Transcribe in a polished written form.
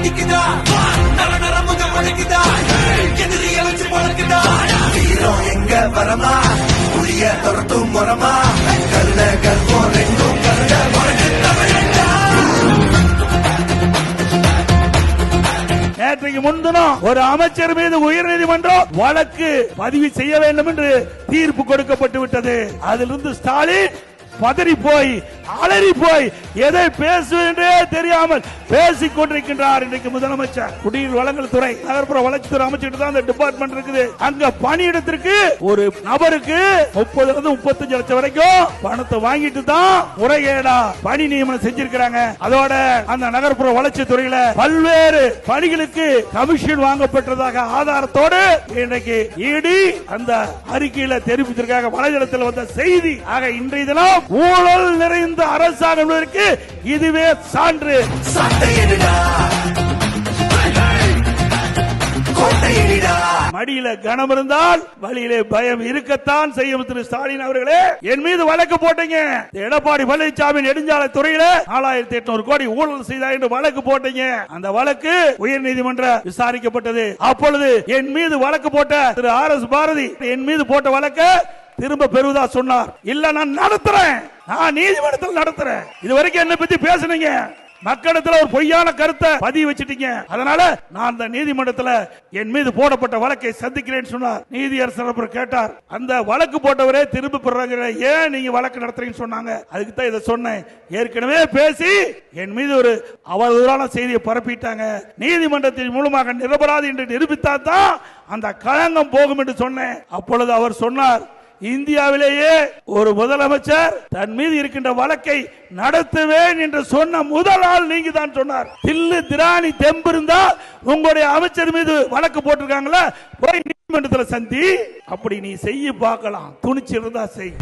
அடிக்குதா நர நரமுக முளைக்குதா எதிரிய வச்சு முளைக்குதா வீரம் எங்க வரமா புளிய துரத்தும் முறமா கல்ல கல்பம் ரெண்டும் கல்ல முறைக்கு தமிழண்டா. நேற்றைக்கு முன்தினம் ஒரு அமைச்சர் மீது உயர்நீதிமன்றம் வழக்கு பதிவு செய்ய வேண்டும் என்று தீர்ப்பு கொடுக்கப்பட்டு விட்டது. அதிலிருந்து ஸ்டாலின் பதறி போய் அலறி போய் எதை பேசுவதென்றே தெரியாமல் பேசிக் கொண்டிருக்கின்றார். இன்றைக்கு முதலமைச்சர் குடிநீர் வழங்கல் துறை நகர்ப்புற வளர்ச்சித்துறை அமைச்சர் தான் அந்த டிபார்ட்மெண்ட் இருக்குது. அங்க பணியிடத்திற்கு ஒரு நபருக்கு 30-35 லட்சம் வரைக்கும் பணத்தை வாங்கிட்டு தான் முறைகேடா பணி நியமனம் செஞ்சிருக்கிறாங்க. அதோட அந்த நகர்ப்புற வளர்ச்சி துறையில பல்வேறு பணிகளுக்கு கமிஷன் வாங்கப்பட்டதாக ஆதாரத்தோடு இன்றைக்கு இடி அந்த அறிக்கையில தெரிவித்திருக்காங்க. வலைதளத்தில் வந்த செய்தி. ஆக இன்றைய தினம் ஊழல் நிறைந்த அரசாங்கம் என்பதற்கு இதுவே சான்று. மடியில கனம் இருந்தால் வழியிலே பயம் இருக்கத்தான் செய்யும். திரு ஸ்டாலின் அவர்களே, என் மீது வழக்கு போட்டீங்க. எடப்பாடி பழனிசாமி நெடுஞ்சாலை துறையில 4800 கோடி ஊழல் செய்தார் என்று வழக்கு போட்டீங்க. அந்த வழக்கு உயர் நீதிமன்ற விசாரிக்கப்பட்டது. அப்பொழுது என் மீது வழக்கு போட்ட திரு RS பாரதி என் மீது போட்ட வழக்கு திரும்ப பெறுவதா சொன்னார். இல்ல நான் நடத்துறேன், நான் நீதிமன்றத்தில் நடத்துறேன். இதுவரைக்கும் என்ன பத்தி பேசுனீங்க, மக்களிடத்தில் ஒரு பொய்யான கருத்தை பதிவு வச்சிட்டீங்க. அதனால நான் அந்த நீதிமன்றத்தில் என் மீது போடப்பட்ட வழக்கை சந்திக்கிறேன் சொன்னார். நீதியரசர் கேட்டார், அந்த வழக்கு போட்டவரே திரும்ப பெறாங்க, ஏன் நீங்க வழக்கு நடத்துறீங்கன்னு சொன்னாங்க. அதுக்கு தான் இதை சொன்னேன். ஏற்கனவே பேசி என் மீது ஒரு அவதூறான செய்தியை பரப்பிட்டாங்க. நீதிமன்றத்தின் மூலமாக நிரபராதி என்று நிரூபித்தா தான் அந்த களங்கம் போகும் என்று சொன்னேன். அப்பொழுது அவர் சொன்னார், இந்தியாவிலேயே ஒரு முதலமைச்சர் தன் மீது இருக்கின்ற வழக்கை நடத்துவேன் என்று சொன்ன முதல் ஆள் நீங்க தான் சொன்னார். தில்லு திராணி தெம்பு இருந்தா உங்களுடைய அமைச்சர் மீது வழக்கு போட்டிருக்காங்களா, போய் நீதிமன்றத்தில் சந்தி. அப்படி நீ செய்ய பார்க்கலாம், துணிச்சு இருந்தா செய்.